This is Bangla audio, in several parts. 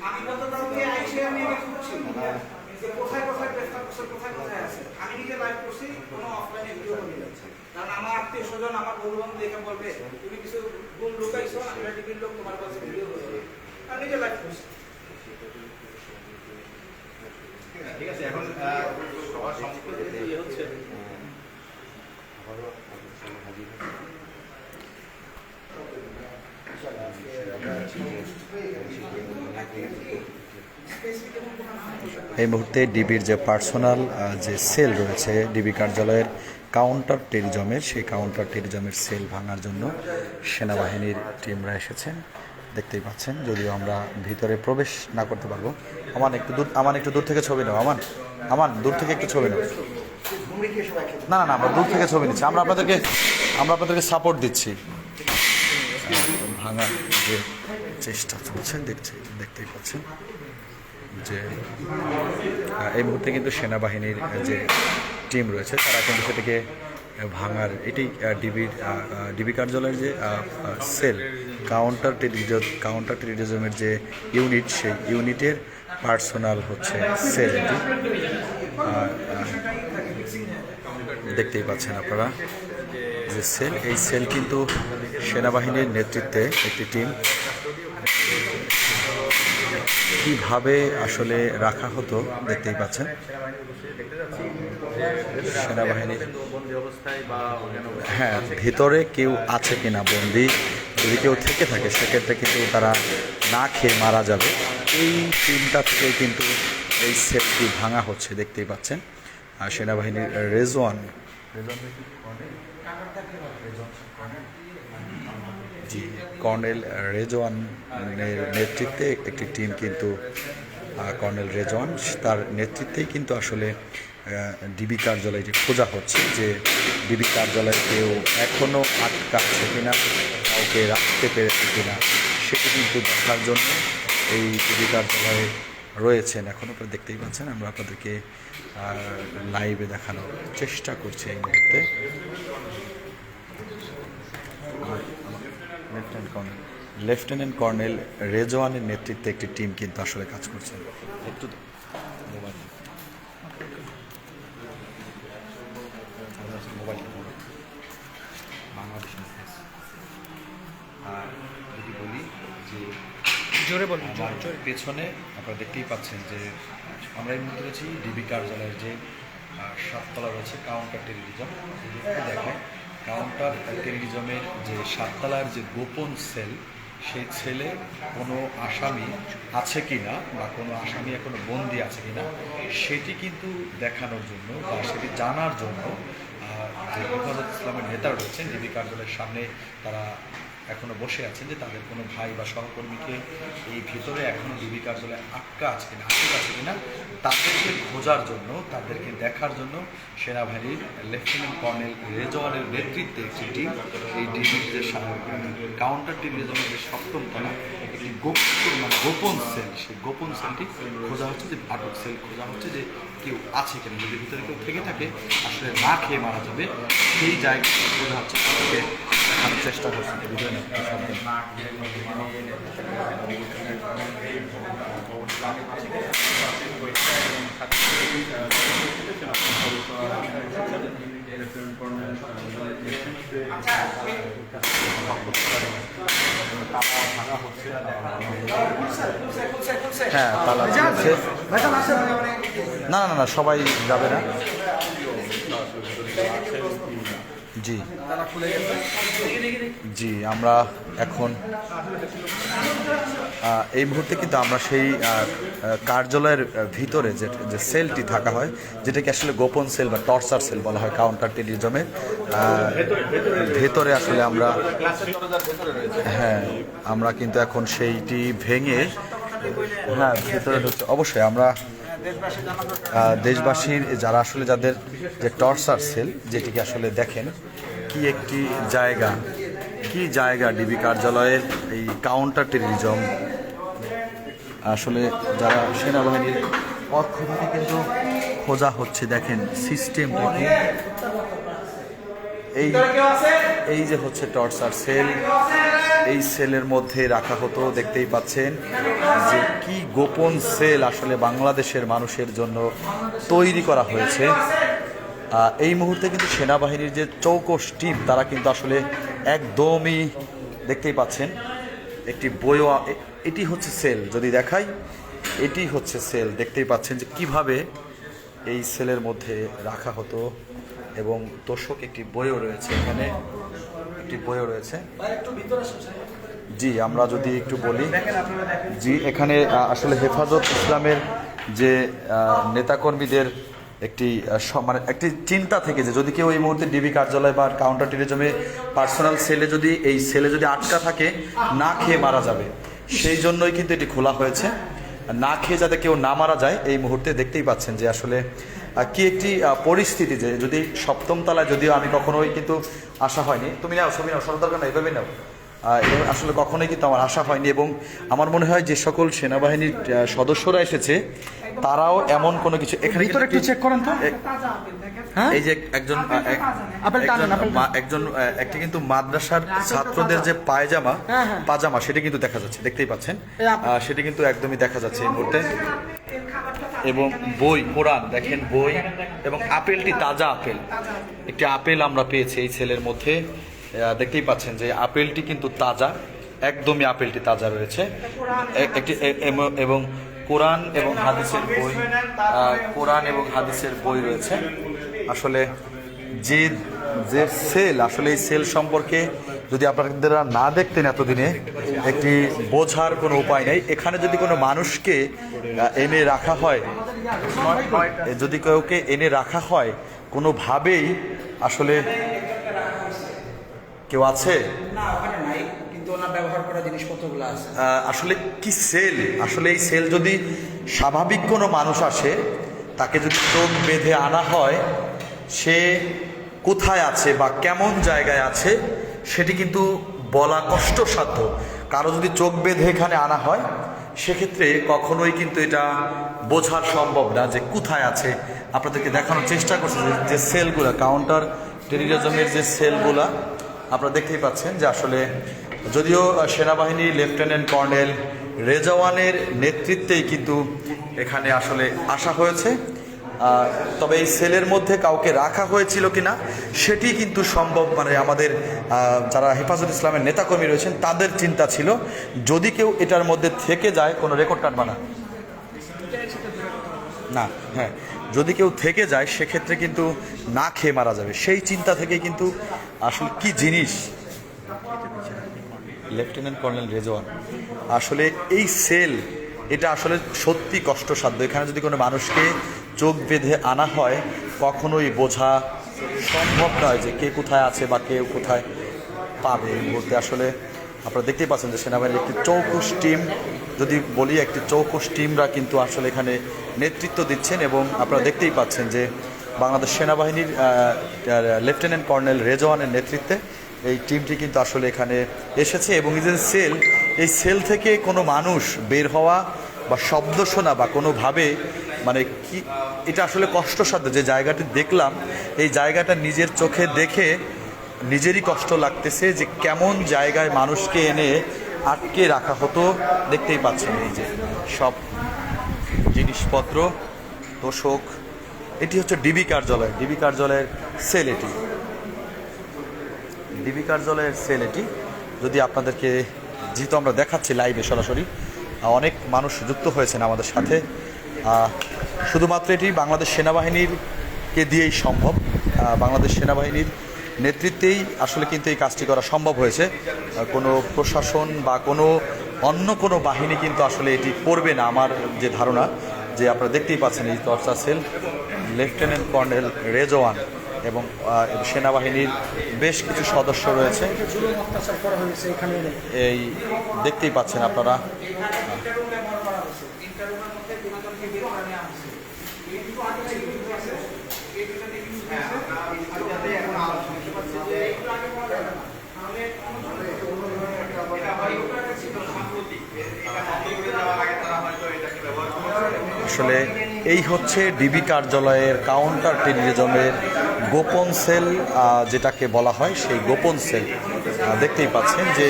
আমি গতকালকে আইসে আমি এটা খুঁজছি যে কোথায় কোথায় গ্রেফতার করছে, কোথায় কোথায় আছে। আমি নিজে লাইভ করছি, কোনো অফলাইনে ভিডিও করি না। কারণ আমার আত্মীয় স্বজন, আমার বন্ধু দেখে বলবে তুমি কিছু গুণ লুকাইছো, আমি টিভির লোক তোমার কাছে ভিডিও করছি। আমি নিজে লাইভ করছি। ঠিক আছে, এখন সবার সম্পর্কে ইয়ে হচ্ছে এই মুহূর্তে ডিবির যে পার্সোনাল যে সেল রয়েছে ডিবি কার্যালয়ের কাউন্টার টেরিজমের, সেই কাউন্টার টেরিজমের সেল ভাঙার জন্য সেনাবাহিনীর টিমরা এসেছেন, দেখতেই পাচ্ছেন। যদিও আমরা ভিতরে প্রবেশ না করতে পারবো। আমান একটু দূর থেকে ছবি নাও। আমান দূর থেকে একটু ছবি নাও। না না না, আমরা দূর থেকে ছবি নিচ্ছি। আমরা আপনাদেরকে সাপোর্ট দিচ্ছি। ভাঙার যে চেষ্টা চলছে দেখতেই পাচ্ছেন যে এই মুহূর্তে কিন্তু সেনাবাহিনীর যে টিম রয়েছে তারা কিন্তু সেটাকে ভাঙার, এটি ডিবি কার্যালয়ের যে সেল কাউন্টার টেরিজমের যে ইউনিট, সেই ইউনিটের পার্সোনাল হচ্ছে সেল। এটি দেখতেই পাচ্ছেন আপনারা যে সেল, এই সেল কিন্তু সেনাবাহিনীর নেতৃত্বে একটি টিম। কিভাবে আসলে রাখা হতো দেখতেই পাচ্ছেন সেনাবাহিনীর। হ্যাঁ, ভিতরে কেউ আছে কিনা বন্দি, যদি কেউ থেকে থাকে সেক্ষেত্রে কিন্তু তারা না খেয়ে মারা যাবে। এই টিমটা থেকে কিন্তু এই সেলটি ভাঙা হচ্ছে দেখতেই পাচ্ছেন। আর সেনাবাহিনীর রেজওয়ান কর্নেল রেজওয়ানের নেতৃত্বে একটি টিম কিন্তু কর্নেল রেজওয়ান তার নেতৃত্বেই কিন্তু আসলে ডিবি কার্যালয়টি খোঁজা হচ্ছে, যে ডিবি কার্যালয়ে কেউ এখনও আটকা আছে কিনা, কাউকে রাখতে পেরেছে কিনা, সেটি কিন্তু দেখার জন্য এই ডিবি কার্যালয়ে রয়েছেন। এখন আপনারা দেখতেই পাচ্ছেন, আমরা আপনাদেরকে লাইভে দেখানোর চেষ্টা করছি এই মুহূর্তে। লেফটেন্যান্ট কর্নেল রেজওয়ানের নেতৃত্বে একটি টিম কিন্তু আসলে কাজ করছে। একটু বাংলাদেশ যদি বলি যে জোরে বলি, পেছনে আপনারা দেখতেই পাচ্ছেন যে আমরা এই মুহূর্তে রয়েছি ডিবি কার্যালয়ের যে 7 তলা রয়েছে কাউন্টার টেরিজম। দেখেন কাউন্টার টেরিজমের যে 7 তলার যে গোপন সেল, সেই সেলে কোনো আসামি আছে কিনা বা কোনো আসামি এখনো বন্দি আছে কিনা সেটি কিন্তু দেখানোর জন্য বা সেটি জানার জন্য যে হেফাজত ইসলামের নেতারা রয়েছেন ডিবি কার্যালয়ের সামনে, তারা এখনও বসে আছেন যে তাদের কোনো ভাই বা সহকর্মীকে এই ভিতরে এখনও ডিবি কার্যালয়ে আটকা আছে কিনা তাদেরকে খোঁজার জন্য, তাদেরকে দেখার জন্য সেনাবাহিনীর লেফটেন্যান্ট কর্নেল রেজওয়ানের নেতৃত্বে একটি টিম এই ডিবির যে কাউন্টার টেরিজমের যে 7ম তলা একটি গোপন সেল, সেই গোপন সেলটি খোঁজা হচ্ছে, যে আটক সেল খোঁজা হচ্ছে যে কেউ আছে কিনা, যদি ভিতরে কেউ থেকে থাকে আসলে না খেয়ে মারা যাবে, সেই জায়গায় খোঁজা হচ্ছে, তাদেরকে দেখানোর চেষ্টা করছি। হ্যাঁ, তালা ঝুলছে। না না না, সবাই যাবে না। জি জি, আমরা এখন এই মুহূর্তে কিন্তু আমরা সেই কার্যালয়ের ভিতরে যে সেলটি থাকা হয়, যেটাকে আসলে গোপন সেল বা টর্চার সেল বলা হয় কাউন্টার টেরিজমের ভেতরে আসলে আমরা, হ্যাঁ আমরা কিন্তু এখন সেইটি ভেঙে, হ্যাঁ ভেতরে ঢুকছে। অবশ্যই আমরা দেশবাসীর যারা আসলে যাদের যে টর্চার সেল, যেটিকে আসলে দেখেন কি একটি জায়গা ডিবি কার্যালয়ের এই কাউন্টার টেরিজম, আসলে যারা সেনাবাহিনীর পক্ষ থেকে কিন্তু খোঁজা হচ্ছে। দেখেন সিস্টেমটা কি, এই ভিতরে কেউ আছে? এই যে হচ্ছে টর্চার সেল, কেউ আছে? এই সেলের মধ্যে রাখা হতো। দেখতেই পাচ্ছেন যে কি গোপন সেল আসলে বাংলাদেশের মানুষের জন্য তৈরি করা হয়েছে। এই মুহূর্তে কিন্তু সেনাবাহিনীর যে চৌকস টিম তারা কিন্তু আসলে একদমই দেখতেই পাচ্ছেন একটি বইও, এটি হচ্ছে সেল, যদি দেখাই এটি হচ্ছে সেল। দেখতেই পাচ্ছেন যে কিভাবে এই সেলের মধ্যে রাখা হতো এবং তোষক একটি বইও রয়েছে, এখানে একটি বইও রয়েছে। জি, আমরা যদি একটু বলি, জি এখানে আসলে হেফাজত ইসলামের যে নেতাকর্মীদের একটি মানে একটি চিন্তা থেকে যে যদি কেউ এই মুহূর্তে ডিবি কার্যালয় বা কাউন্টার টেরিজমে পার্সোনাল সেলে যদি এই সেলে যদি আটকা থাকে না খেয়ে মারা যাবে, সেই জন্যই কিন্তু এটি খোলা হয়েছে, না খেয়ে যাতে কেউ না মারা যায়। এই মুহূর্তে দেখতেই পাচ্ছেন যে আসলে কি একটি পরিস্থিতি, যে যদি সপ্তম তলায়, যদিও আমি কখনোই কিন্তু আসা হয়নি, তুমি নাও ছবি নাও, সরকার না এভাবে নাও, আসলে কখনোই কিন্তু আমার আশা হয়নি। এবং আমার মনে হয় যে সকল সেনাবাহিনীর সদস্যরা এসেছে তারাও এমন কোনো কিছু এখানে ভিতরে একটু চেক করেন তো। হ্যাঁ, এই যে একজন একটি কিন্তু মাদ্রাসার ছাত্রদের যে পায়জামা পাজামা সেটা কিন্তু দেখা যাচ্ছে, দেখতেই পাচ্ছেন, সেটা কিন্তু একদমই দেখা যাচ্ছে এই মুহূর্তে। এবং বই, কোরআন দেখেন, বই এবং আপেলটি তাজা আপেল, একটি আপেল আমরা পেয়েছি এই সেলের মধ্যে। দেখতেই পাচ্ছেন যে আপেলটি কিন্তু তাজা, একদমই আপেলটি তাজা রয়েছে। একটি এবং কোরআন এবং হাদিসের বই, কোরআন এবং হাদিসের বই রয়েছে। আসলে যে যে সেল, আসলে এই সেল সম্পর্কে যদি আপনারা না দেখতেন এতদিনে, একটি বোঝার কোনো উপায় নেই। এখানে যদি কোনো মানুষকে এনে রাখা হয়, যদি কাউকে এনে রাখা হয় কোনোভাবেই, আসলে কেউ আছে না, ওখানে নাই, কিন্তু ওনার ব্যবহার করা জিনিসপত্রগুলো আছে। আসলে কি সেল, আসলে এই সেল যদি স্বাভাবিক কোনো মানুষ আসে, তাকে যদি চোখ বেঁধে আনা হয়, সে কোথায় আছে বা কেমন জায়গায় আছে সেটি কিন্তু বলা কষ্টসাধ্য। কারো যদি চোখ বেঁধে এখানে আনা হয়, সেক্ষেত্রে কখনোই কিন্তু এটা বোঝা সম্ভব না যে কোথায় আছে। আপনাদেরকে দেখানোর চেষ্টা করছি যে সেলগুলো, কাউন্টার টেরিজমের যে সেলগুলা আপনারা দেখতেই পাচ্ছেন যে আসলে যদিও সেনাবাহিনী লেফটেন্যান্ট কর্নেল রেজাওয়ানের নেতৃত্বেই কিন্তু এখানে আসলে আসা হয়েছে, তবে এই সেলের মধ্যে কাউকে রাখা হয়েছিল কিনা সেটি কিন্তু সম্ভব, মানে আমাদের যারা হেফাজত ইসলামের নেতাকর্মী রয়েছেন তাদের চিন্তা ছিল যদি কেউ এটার মধ্যে থেকে যায়, কোনো রেকর্ড কাটবা না, হ্যাঁ, যদি কেউ থেকে যায় সেক্ষেত্রে কিন্তু না খেয়ে মারা যাবে, সেই চিন্তা থেকে কিন্তু আসলে কি জিনিস লেফটেন্যান্ট কর্নেল রেজওয়ান, আসলে এই সেল এটা আসলে সত্যি কষ্টসাধ্য। এখানে যদি কোনো মানুষকে চোখ বেঁধে আনা হয়, কখনোই বোঝা সম্ভব নয় যে কে কোথায় আছে বা কেউ কোথায় পাবে। এই মুহূর্তে আসলে আপনারা দেখতেই পাচ্ছেন যে সেনাবাহিনীর একটি চৌকস টিম, যদি বলি একটি চৌকস টিমরা কিন্তু আসলে এখানে নেতৃত্ব দিচ্ছেন। এবং আপনারা দেখতেই পাচ্ছেন যে বাংলাদেশ সেনাবাহিনীর লেফটেন্যান্ট কর্নেল রেজওয়ানের নেতৃত্বে এই টিমটি কিন্তু আসলে এখানে এসেছে। এবং এই যে সেল, এই সেল থেকে কোনো মানুষ বের হওয়া বা শব্দ শোনা বা কোনোভাবে, মানে কি এটা আসলে কষ্টসাধ্য। যে জায়গাটি দেখলাম, এই জায়গাটা নিজের চোখে দেখে নিজেরই কষ্ট লাগতেছে যে কেমন জায়গায় মানুষকে এনে আটকে রাখা হতো। দেখতেই পাচ্ছেন এই যে সব জিনিসপত্র, তোষক, এটি হচ্ছে ডিবি কার্যালয়, ডিবি কার্যালয়ের সেল, এটি ডিবি কার্যালয়ের সেল। এটি যদি আপনাদেরকে, যেহেতু আমরা দেখাচ্ছি লাইভে সরাসরি, অনেক মানুষ যুক্ত হয়েছেন আমাদের সাথে, শুধুমাত্র এটি বাংলাদেশ সেনাবাহিনীরকে দিয়েই সম্ভব, বাংলাদেশ সেনাবাহিনীর নেতৃত্বেই আসলে কিন্তু এই কাজটি করা সম্ভব হয়েছে। কোনো প্রশাসন বা কোনো অন্য কোনো বাহিনী কিন্তু আসলে এটি করবে না, আমার যে ধারণা। যে আপনারা দেখতেই পাচ্ছেন এই torture sell, lieutenant colonel Rezwan এবং সেনাবাহিনীর বেশ কিছু সদস্য রয়েছে, এই দেখতেই পাচ্ছেন আপনারা। আসলে এই হচ্ছে ডিবি কার্যালয়ের কাউন্টার টেরিজমের গোপন সেল যেটাকে বলা হয় সেই গোপন সেল দেখতেই পাচ্ছেন যে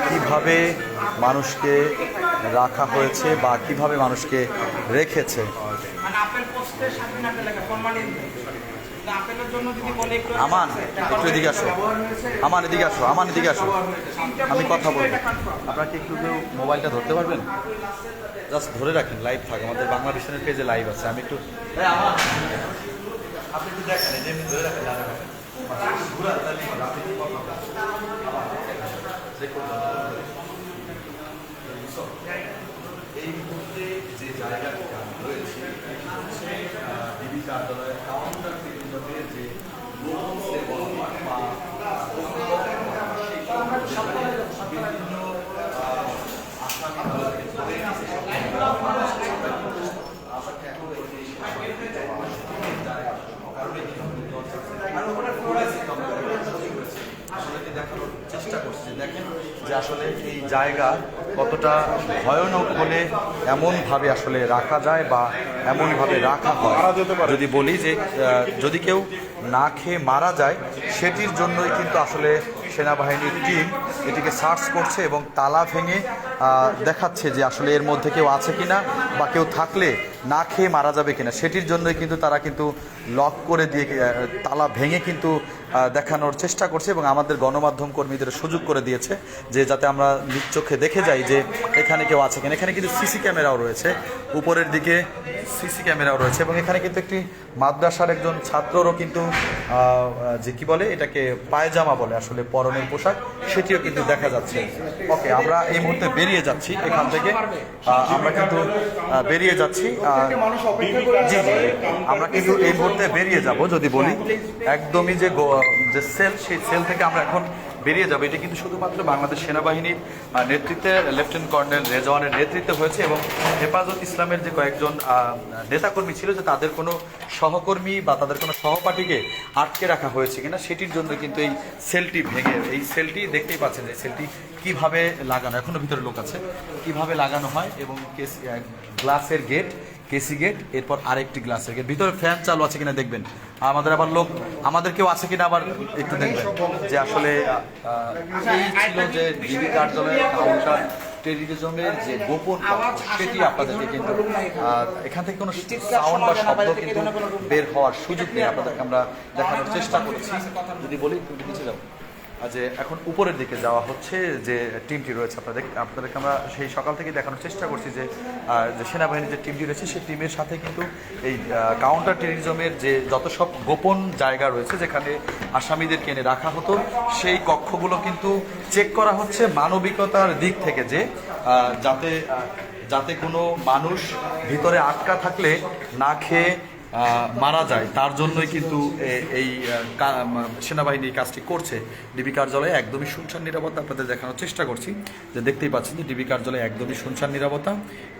কিভাবে মানুষকে রাখা হয়েছে বা কিভাবে মানুষকে রেখেছে। মানে আপেল পোস্টে স্বাধীন আপেল লেখা ফরমালিন নেই। কিন্তু আপেলের জন্য যদি বলে একটু আমান একটু এদিকে আসো, আমান এদিকে আসো, আমান এদিকে আসো, আমি কথা বলবো। আপনারা কি একটু কেউ মোবাইলটা ধরতে পারবেন? জাস্ট ধরে রাখেন, লাইভ থাকে আমাদের বাংলাদেশের পেজে লাইভ আছে। আমি একটু আপনি একটু দেখেন, এই যে এমনি ধরে রাখেন, এই মুহূর্তে যে জায়গাটি রয়েছে ডিবি কার্যালয়ের কাউন্টার কেন্দ্রে যে বিভিন্ন দেখানোর চেষ্টা করছি। দেখেন যে আসলে এই জায়গা কতটা ভয়ানক হলে এমনভাবে আসলে রাখা যায় বা এমনভাবে রাখা হয়। যদি বলি যে যদি কেউ না খেয়ে মারা যায় সেটির জন্যই কিন্তু আসলে সেনাবাহিনীর টিম এটিকে সার্চ করছে এবং তালা ভেঙে দেখাচ্ছে যে আসলে এর মধ্যে কেউ আছে কিনা বা কেউ থাকলে না খেয়ে মারা যাবে কিনা সেটির জন্যই কিন্তু তারা কিন্তু লক করে দিয়ে তালা ভেঙে কিন্তু দেখানোর চেষ্টা করছে এবং আমাদের গণমাধ্যম কর্মীদের সুযোগ করে দিয়েছে যে যাতে আমরা নিজ চোখে দেখে যাই যে এখানে কেউ আছে কিনা। এখানে কিন্তু সিসি ক্যামেরাও রয়েছে, উপরের দিকে সিসি ক্যামেরাও রয়েছে এবং এখানে কিন্তু একটি মাদ্রাসার একজন ছাত্ররও কিন্তু যে কি বলে এটাকে পায়জামা বলে আসলে পরনের পোশাক, সেটিও কিন্তু দেখা যাচ্ছে। ওকে, আমরা এই মুহূর্তে বেরিয়ে যাচ্ছি এখান থেকে, আমরা কিন্তু বেরিয়ে যাচ্ছি। জি জি, আমরা কিন্তু এই মুহূর্তে বেরিয়ে যাব। যদি বলি একদমই যে সেল, সেই সেল থেকে আমরা এখন বেরিয়ে যাবে। এটি কিন্তু শুধুমাত্র বাংলাদেশ সেনাবাহিনীর নেতৃত্বে লেফটেন্যান্ট কর্নেল রেজওয়ানের নেতৃত্বে হয়েছে এবং হেফাজত ইসলামের যে কয়েকজন নেতাকর্মী ছিল যে তাদের কোনো সহকর্মী বা তাদের কোনো সহপাঠীকে আটকে রাখা হয়েছে কিনা সেটির জন্য কিন্তু এই সেলটি ভেঙে, এই সেলটি দেখতেই পাচ্ছেন যে সেলটি কিভাবে লাগানো, এখনো ভিতরে লোক আছে, কিভাবে লাগানো হয় এবং গ্লাসের গেট, কেসি গেট, এরপর আরেকটি গ্লাসের গেট, ভিতরে ফ্যান চালু আছে কিনা দেখবেন। আমাদের আবার লোক, আমাদের কেউ আছে কিনা আবার একটু দেখবেন যে আসলে এই ছিল যে ডিবি কার্যালয়ের কাউন্টার টেররিজমের যে গোপন সেটি আপনাদেরকে কিন্তু এখান থেকে কোনো সাউন্ড বা শব্দ কিন্তু বের হওয়ার সুযোগ নেই, আপনাদেরকে আমরা দেখানোর চেষ্টা করছি। যদি বলি নিচে যাও, যে এখন উপরের দিকে যাওয়া হচ্ছে যে টিমটি রয়েছে আপনাদেরকে আমরা সেই সকাল থেকে দেখানোর চেষ্টা করছি যে সেনাবাহিনীর যে টিমটি রয়েছে সেই টিমের সাথে কিন্তু এই কাউন্টার টেররিজমের যে যত সব গোপন জায়গা রয়েছে যেখানে আসামিদেরকে এনে রাখা হতো সেই কক্ষগুলো কিন্তু চেক করা হচ্ছে মানবিকতার দিক থেকে, যে যাতে কোনো মানুষ ভিতরে আটকা থাকলে না খেয়ে মারা যায়, তার জন্যই কিন্তু এই সেনাবাহিনী কাজটি করছে। ডিবি কার্যালয়ে একদমই শুনশান নিরাপত্তা আপনাদের দেখানোর চেষ্টা করছি, যে দেখতেই পাচ্ছেন যে ডিবি কার্যালয়ে একদমই শুনশান নিরাপত্তা।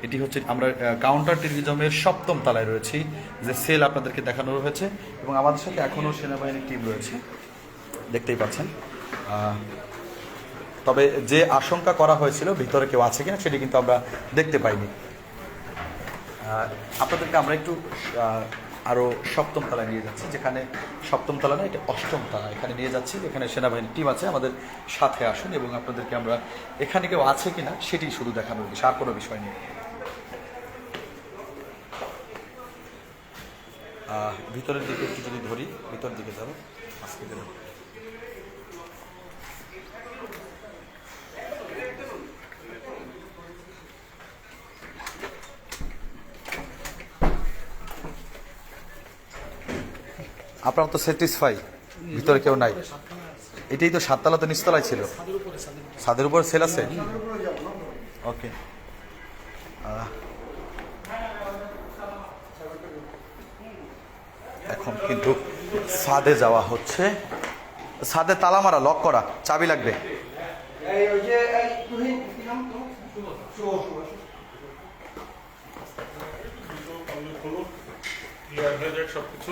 এটি হচ্ছে আমরা কাউন্টার টেররিজমের 7ম তলায় রয়েছি, যে সেল আপনাদেরকে দেখানো হয়েছে এবং আমাদের সাথে এখনও সেনাবাহিনীর টিম রয়েছে দেখতেই পাচ্ছেন। তবে যে আশঙ্কা করা হয়েছিল ভিতরে কেউ আছে কিনা সেটি কিন্তু আমরা দেখতে পাইনি। আপনাদেরকে আমরা একটু আরও 7ম তলায় নিয়ে যাচ্ছি, যেখানে 7ম তলা না, এটা 8ম তলা, এখানে নিয়ে যাচ্ছি। এখানে সেনাবাহিনীর টিম আছে, আমাদের সাথে আসুন এবং আপনাদেরকে আমরা এখানে কেউ আছে কিনা সেটি শুধু দেখানোর বিষয়, আর কোনো বিষয় নেই। ভিতরের দিকে একটু যদি ধরি, ভিতরের দিকে যাবো আজকে দিন। আপনার তো স্যাটিসফাই, ভিতরে কেউ নাই? এটাই তো 7 তলা, তো নিচতলায় ছিল, ছাদের উপর সেল আছে। ওকে, এখন কিন্তু ছাদে যাওয়া হচ্ছে। ছাদে তালা মারা, লক করা, চাবি লাগবে। সবকিছু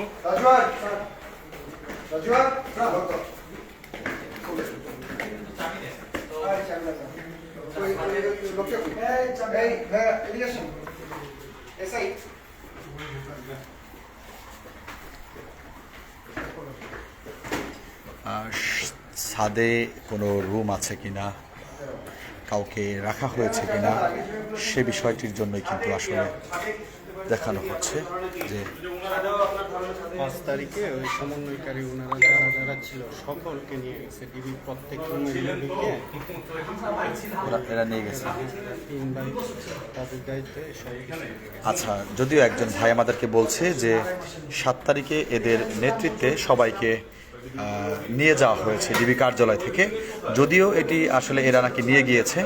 ছাদে কোনো রুম আছে কিনা, কাউকে রাখা হয়েছে কিনা, সে বিষয়টির জন্যই কিন্তু আসলে দেখানো হচ্ছে যে 5 তারিখে ওই সমন্বয়কারী ওনারা যারা যারা ছিল সকলকে নিয়ে গেছে ডিবি প্রত্যেক রুমে ঢুকে এরা নিয়ে গেছে। 3 ভাই তাদের দায়িত্বে সব কিছু নিয়ে গেছে। আচ্ছা, যদিও একজন ভাই আমাদেরকে বলছে যে 7 তারিখে এদের নেতৃত্বে সবাইকে নিয়ে যাওয়া হয়েছে ডিবি কার্যালয় থেকে, যদিও এটি আসলে এরা নাকি নিয়ে গিয়েছে,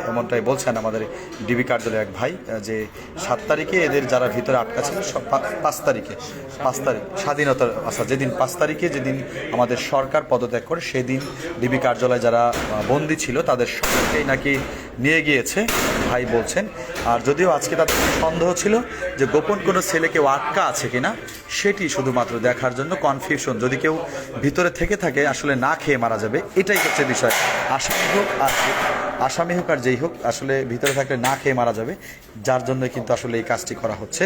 এমনটাই বলছেন আমাদের ডিবি কার্যালয়ের এক ভাই, যে 7 তারিখে এদের যারা ভিতরে আটকা ছিল সব 5 তারিখ স্বাধীনতার, আচ্ছা যেদিন 5 তারিখে যেদিন আমাদের সরকার পদত্যাগ করে সেদিন ডিবি কার্যালয়ে যারা বন্দী ছিল তাদের সকলকেই নাকি নিয়ে গিয়েছে ভাই বলছেন। আর যদিও আজকে তাদের সন্দেহ ছিল যে গোপন কোনো ছেলে কেউ আটকা আছে কিনা, সেটি শুধুমাত্র দেখার জন্য কনফিউশন, যদি কেউ ভিতরে থেকে থাকে আসলে না খেয়ে মারা যাবে, এটাই হচ্ছে বিষয়। আসামি হোক আর যেই হোক, আসলে ভিতরে থাকলে না খেয়ে মারা যাবে, যার জন্য কিন্তু আসলে এই কাজটি করা হচ্ছে।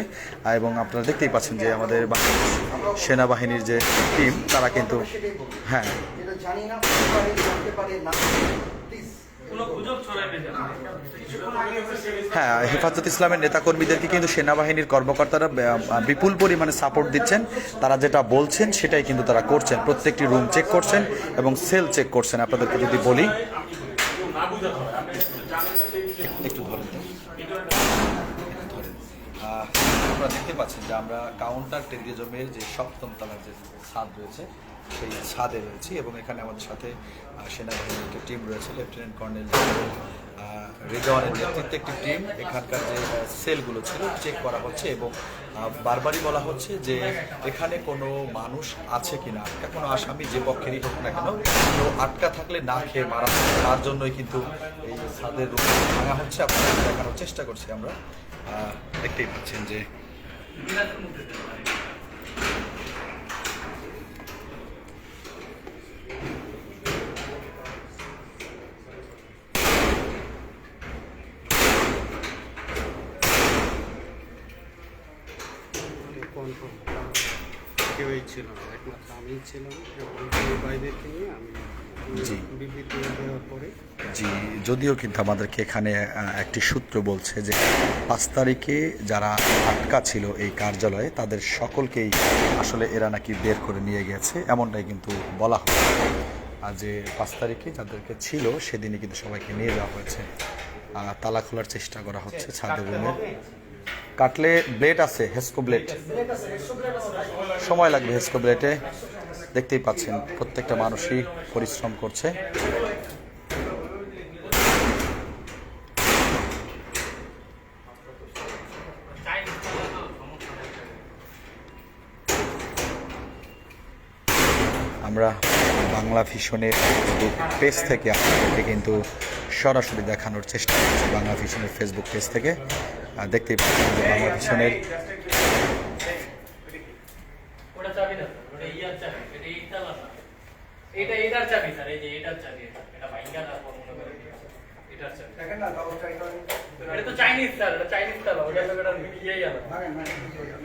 এবং আপনারা দেখতেই পাচ্ছেন যে আমাদের সেনাবাহিনীর যে টিম তারা কিন্তু হ্যাঁ হ্যাঁ হেফাজত ইসলামের নেতাকর্মীদেরকে কিন্তু সেনাবাহিনীর কর্মকর্তারা বিপুল পরিমাণে সাপোর্ট দিচ্ছেন। তারা যেটা বলছেন সেটাই কিন্তু তারা করছেন, প্রত্যেকটি রুম চেক করছেন এবং সেল চেক করছেন। আপনাদেরকে যদি বলি একটু ধরেন, আপনারা দেখতে পাচ্ছেন যে আমরা কাউন্টার টেরিজমের যে 7ম তলার যে ছাদ রয়েছে সেই ছাদে রয়েছি এবং এখানে আমাদের সাথে সেনাবাহিনীর একটা টিম রয়েছে, লেফটেন্যান্ট কর্নেল রেজওয়ানের নেতৃত্বে একটি টিম। এখানকার যে সেলগুলো ছিল চেক করা হচ্ছে এবং বারবারই বলা হচ্ছে যে এখানে কোনো মানুষ আছে কিনা, আটকা কোনো আসামি যে পক্ষেরই হোক না কেন, তো আটকা থাকলে না খেয়ে মারা হবে, তার জন্যই কিন্তু এই ছাদের রূপ ভাঙা হচ্ছে। আপনাদের দেখানোর চেষ্টা করছি আমরা, দেখতেই পাচ্ছেন যে কন্ট্রোল কেউই ছিল না, একমাত্র আমিই ছিলাম এবং এই ভাইদেরকে নিয়ে আমি জি বিবৃতি দেওয়ার পরে জি যদিও কিন্তু আমাদেরকে এখানে একটি সূত্র বলছে যে 5 তারিখে যারা আটকা ছিল এই কার্যালয়ে তাদের সকলকেই আসলে এরা নাকি বের করে নিয়ে গেছে, এমনটাই কিন্তু বলা হয়। আর যে 5 তারিখে যাদেরকে ছিল সেদিনই কিন্তু সবাইকে নিয়ে যাওয়া হয়েছে। তালা খোলার চেষ্টা করা হচ্ছে ছাদের রুমে। কাটলে ব্লেড আছে, হেস্কো ব্লেড, সময় লাগবে হেস্কো ব্লেডে। দেখতেই পাচ্ছেন প্রত্যেকটা মানুষই পরিশ্রম করছে। আমরা বাংলা ভিশনের পেজ থেকে আপনাদেরকে কিন্তু সরাসরি দেখানোর চেষ্টা করছি, বাংলা ভিশনের ফেসবুক পেজ থেকে। দেখতেই পাচ্ছেন যে বাংলা ভিশনের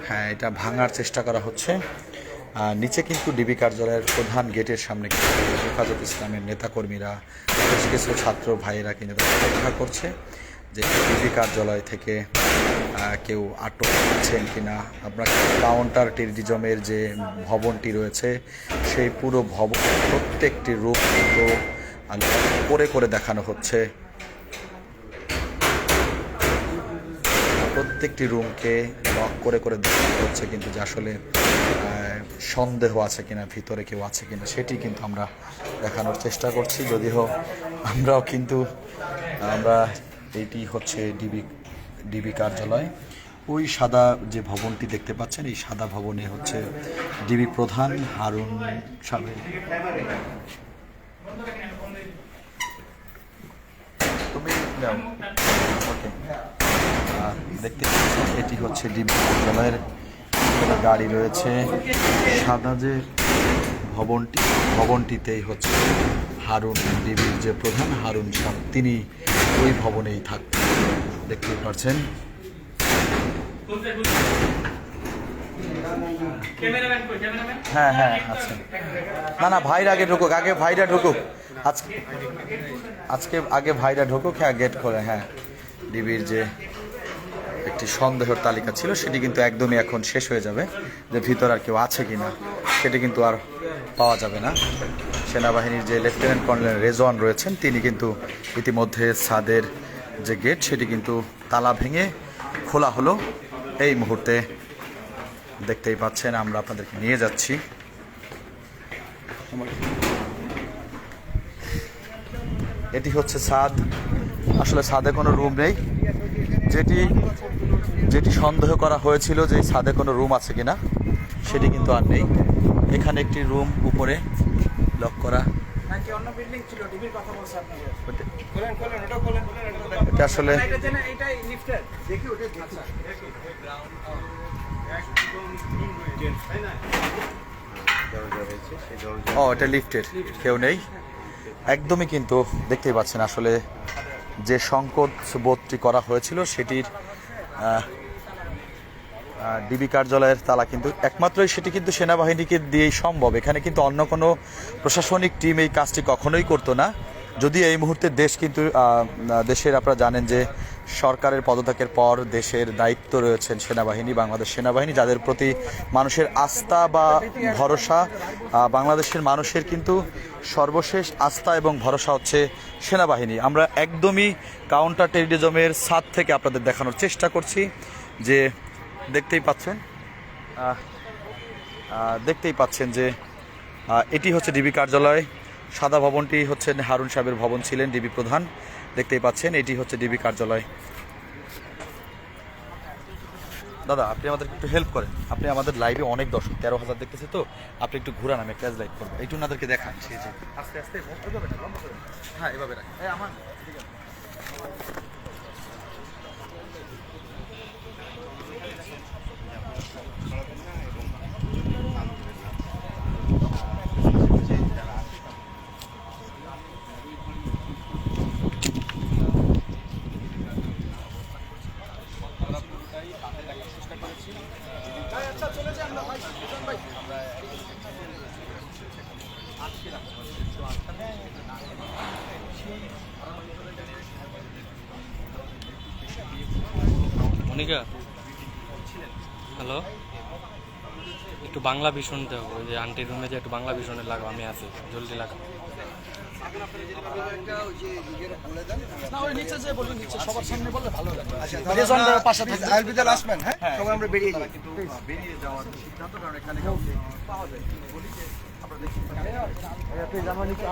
হ্যাঁ এটা ভাঙার চেষ্টা করা হচ্ছে। নিচে কিন্তু ডিবি কার্যালয়ের প্রধান গেটের সামনে কিন্তু হেফাজত ইসলামের নেতাকর্মীরা, বেশ কিছু ছাত্র ভাইয়েরা কিন্তু অপেক্ষা করছে যে ডিবি কার্যালয় থেকে কেউ আটক আছেন কিনা। আপনার কাউন্টার টেরিজমের যে ভবনটি রয়েছে সেই পুরো ভবন প্রত্যেকটি রূপ কিন্তু করে করে দেখানো হচ্ছে, প্রত্যেকটি রুমকে লক করে করে দেখানো হচ্ছে কিন্তু যে আসলে সন্দেহ আছে কিনা, ভিতরে কেউ আছে কিনা সেটি কিন্তু আমরা দেখানোর চেষ্টা করছি। যদিও আমরাও কিন্তু এইটি হচ্ছে ডিবি কার্যালয়। ওই সাদা যে ভবনটি দেখতে পাচ্ছেন, এই সাদা ভবনে হচ্ছে ডিবি প্রধান হারুন সাহেব। তুমি ওকে দেখতে পাচ্ছেন এটি হচ্ছে ডিবি কার্যালয়ের গাড়ি রয়েছে। সাদা যে ভবনটিতেই হচ্ছে হারুন, ডিবির যে প্রধান হারুন সাহেব, তিনি ওই ভবনেই থাকতেন, দেখতেই পাচ্ছেন। হ্যাঁ হ্যাঁ আচ্ছা না ভাইরা আগে ঢুকুক, আগে ভাইরা ঢুকুক, আজকে আজকে আগে ভাইরা ঢুকুক। হ্যাঁ গেট খোলে। হ্যাঁ ডিবির যে একটি সন্দেহের তালিকা ছিল সেটি কিন্তু একদমই এখন শেষ হয়ে যাবে, যে ভিতর আর কেউ আছে কিনা সেটি কিন্তু আর পাওয়া যাবে না। সেনাবাহিনীর যে লেফটেন্যান্ট কর্নেল রেজওয়ান রয়েছেন তিনি কিন্তু ইতিমধ্যে ছাদের যে গেট সেটি কিন্তু তালা ভেঙে খোলা হলো। এই মুহূর্তে দেখতেই পাচ্ছেন আমরা আপনাদেরকে নিয়ে যাচ্ছি। এটি হচ্ছে ছাদ, আসলে ছাদে কোনো রুম নেই। যেটি সন্দেহ করা হয়েছিল যে ছাদে কোনো রুম আছে কিনা সেটি কিন্তু আর নেই। এখানে একটি রুম উপরে লক করা। নাকি অন্য বিল্ডিং ছিল, ডিবির কথা বলছে আপনাকে। এটা খোলেন ওটা খোলেন। এটা আসলে এটাই লিফটের। দেখি ওটা দেখি। ও এটা লিফটের, কেউ নেই একদমই। কিন্তু দেখতেই পাচ্ছেন আসলে যে সংকট বোধটি করা হয়েছিল সেটির ডিবি কার্যালয়ের তালা কিন্তু একমাত্রই সেটি কিন্তু সেনাবাহিনীকে দিয়েই সম্ভব। এখানে কিন্তু অন্য কোনো প্রশাসনিক টিম এই কাজটি কখনোই করতো না। যদি এই মুহূর্তে দেশ কিন্তু দেশের আপনারা জানেন যে সরকারের পদত্যাগের পর দেশের দায়িত্ব রয়েছেন সেনাবাহিনী, বাংলাদেশ সেনাবাহিনী, যাদের প্রতি মানুষের আস্থা বা ভরসা, বাংলাদেশের মানুষের কিন্তু সর্বশেষ আস্থা এবং ভরসা হচ্ছে সেনাবাহিনী। আমরা একদমই কাউন্টার টেররিজমের ছাদ থেকে আপনাদের দেখানোর চেষ্টা করছি যে দেখতেই পাচ্ছেন যে এটি হচ্ছে ডিবি কার্যালয়। সাদা ভবনটি হচ্ছে হারুন সাহেবের ভবন ছিলেন ডিবি প্রধান। দেখতেই পাচ্ছেন এটি হচ্ছে ডিবি কার্যালয়। দাদা আপনি আমাদেরকে একটু হেল্প করেন, আপনি আমাদের লাইভে অনেক দর্শক 13,000 দেখতেছে, তো আপনি একটু ঘুরান, আমি ক্যাশ লাইভ করবো, একটু ওনাদেরকে দেখান। আস্তে আস্তে হ্যাঁ এভাবে রাখেন। আমার মনিকা হ্যালো, একটু বাংলা ভীষণ দেবো, ওই যে আন্টির রুমে যে একটু বাংলা ভীষণে লাগাও, আমি আছি, জলদি লাগাও। বেরিয়ে যাওয়ার সিদ্ধান্ত, কারণ এখানে পাওয়া যায়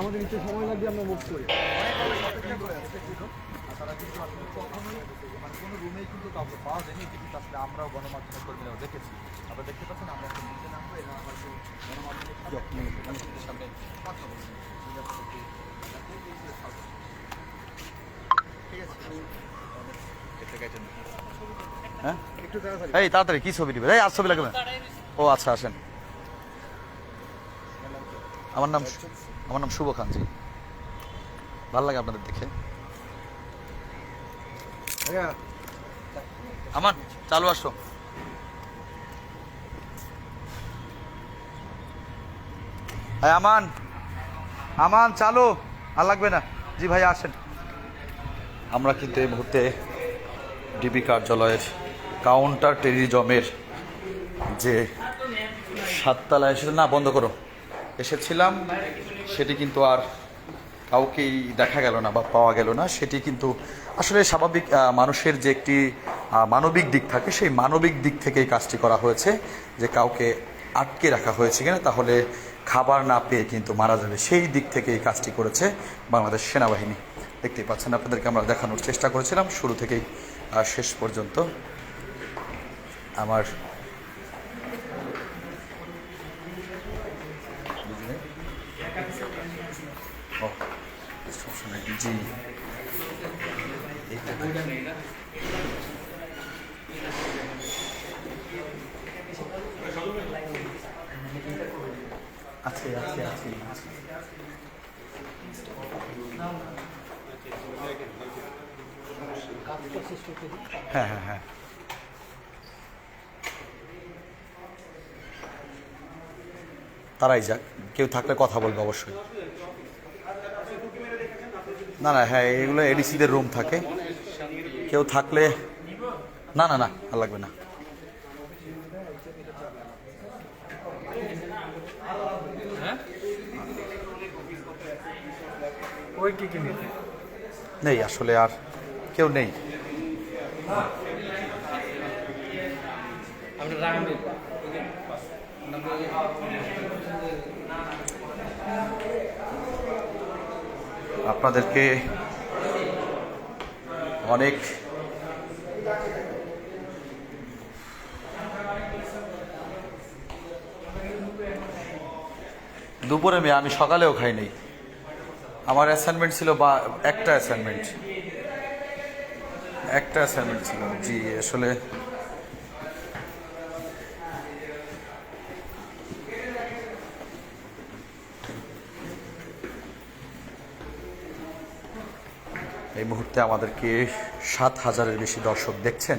আমাদের নিচে সময় লাগবে, আমরা মুভ করি। তারা কিন্তু আসলে কখনোই মানে কোনো রুমেই কিন্তু কাউকে পাওয়া যায়নি। এটি কিন্তু আসলে আমরাও গণমাধ্যমের কর্মীরাও দেখেছি। আপনারা দেখতে পাচ্ছেন আমরা এখন নিচে নামবো এবং আমরা গণমাধ্যমের সামনে কথা বলছি। হ্যাঁ এই তাড়াতাড়ি কি ছবি দিবে? এই আর ছবি লাগবে না। ও আচ্ছা আসেন। আমার নাম শুভ খান। জি ভালো লাগে আপনাদের দেখে। আমান চালু আসো। আমান চালু, আর লাগবে না। জি ভাই আসেন। আমরা কিন্তু এই মুহূর্তে ডিবি কার্যালয়ের কাউন্টার টেররিজমের যে 7 তলায় না বন্ধ করো এসেছিলাম, সেটি কিন্তু আর কাউকেই দেখা গেল না বা পাওয়া গেল না। সেটি কিন্তু আসলে স্বাভাবিক মানুষের যে একটি মানবিক দিক থাকে, সেই মানবিক দিক থেকে এই কাজটি করা হয়েছে, যে কাউকে আটকে রাখা হয়েছে কিনা, তাহলে খাবার না পেয়ে কিন্তু মারা যাবে, সেই দিক থেকে এই কাজটি করেছে বাংলাদেশ সেনাবাহিনী। দেখতেই পাচ্ছেন, আপনাদেরকে আমরা দেখানোর চেষ্টা করেছিলাম শুরু থেকেই শেষ পর্যন্ত। আমার জি আছে আছে আছে হ্যাঁ হ্যাঁ হ্যাঁ তারাই যাক, কেউ থাকলে কথা বলবে অবশ্যই। না না, হ্যাঁ এগুলো এডিসিদের রুম থাকে, কেউ থাকলে না না না আর লাগবে না। ওই কি কিনে নেই আসলে, আর কেউ নেই। আপনাদেরকে অনেক দুপুরে আমি সকালেও খাইনি, আমার অ্যাসাইনমেন্ট ছিল বা একটা অ্যাসাইনমেন্ট ছিল। জি আসলে এই মুহূর্তে আমাদেরকে 7,000-এর বেশি দর্শক দেখছেন।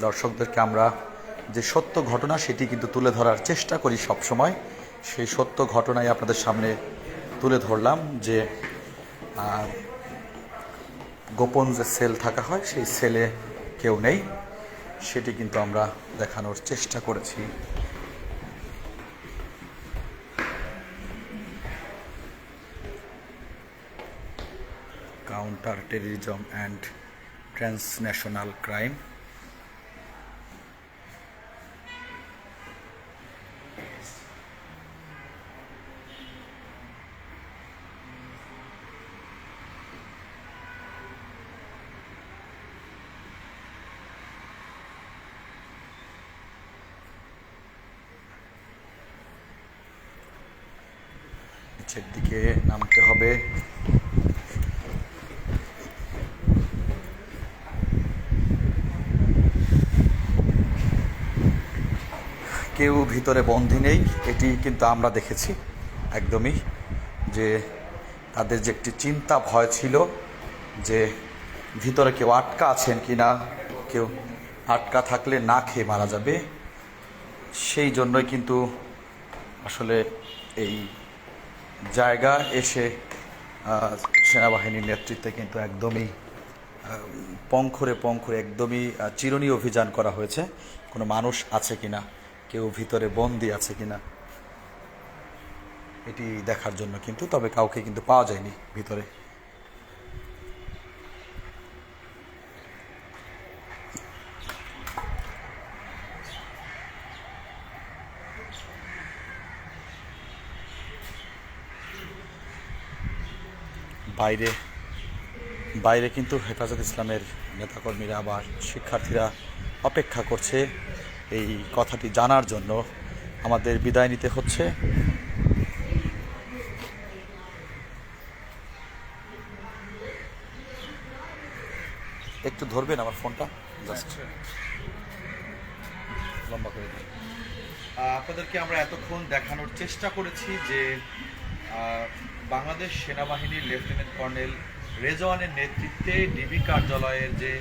দর্শকদেরকে আমরা যে সত্য ঘটনা সেটি কিন্তু তুলে ধরার চেষ্টা করি সব সময়। সেই সত্য ঘটনাই আপনাদের সামনে তুলে ধরলাম যে গোপন যে সেল থাকা হয় সেই সেলে কেউ নেই, সেটি কিন্তু আমরা দেখানোর চেষ্টা করেছি। Counter terrorism and transnational crime. নিচের দিকে নামতে হবে। কেউ ভিতরে বন্দী নেই, এটি কিন্তু আমরা দেখেছি একদমই, যে তাদের যে একটি চিন্তা ভয় ছিল যে ভিতরে কেউ আটকা আছেন কি না, কেউ আটকা থাকলে না খেয়ে মারা যাবে, সেই জন্যই কিন্তু আসলে এই জায়গা এসে সেনাবাহিনীর নেতৃত্বে কিন্তু একদমই পঙ্খরে একদমই চিরুনি অভিযান করা হয়েছে, কোনো মানুষ আছে কিনা, কেউ ভিতরে বন্দী আছে কিনা এটি দেখার জন্য কিন্তু। তবে কাউকে কিন্তু পাওয়া যায়নি ভিতরে। বাইরে কিন্তু হেফাজত ইসলামের নেতাকর্মীরা বা শিক্ষার্থীরা অপেক্ষা করছে এই কথাটি জানার জন্য। আমাদের বিদায় নিতে হচ্ছে। একটু ধরবেন আমার ফোনটা, জাস্ট লম্বা করে দিন। আপনাদেরকে আমরা এতক্ষণ দেখানোর চেষ্টা করেছি যে বাংলাদেশ সেনাবাহিনীর লেফটেন্যান্ট কর্নেল রেজওয়ানের নেতৃত্বে ডিবি কার্যালয়ের যে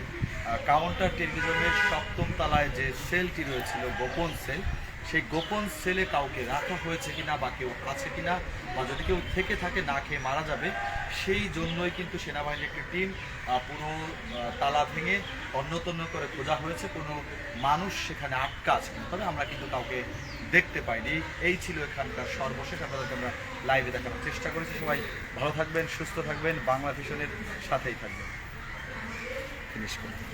কাউন্টার টেররিজমের 7ম তলায় যে সেলটি রয়েছিল, গোপন সেল, সেই গোপন সেলে কাউকে রাখা হয়েছে কিনা বা কেউ আছে কিনা, বা যদি কেউ থেকে থাকে না খেয়ে মারা যাবে, সেই জন্যই কিন্তু সেনাবাহিনীর একটি টিম পুরো তালা ভেঙে তন্ন করে খোঁজা হয়েছে কোনো মানুষ সেখানে আটকা আছে কিনা। তবে আমরা কিন্তু কাউকে দেখতে পাইনি। এই ছিল এখানকার সর্বশেষ, আপনাদেরকে আমরা লাইভে দেখানোর চেষ্টা করেছি। সবাই ভালো থাকবেন, সুস্থ থাকবেন, বাংলা ভিশনের সাথেই থাকবেন। ফিনিশ করুন।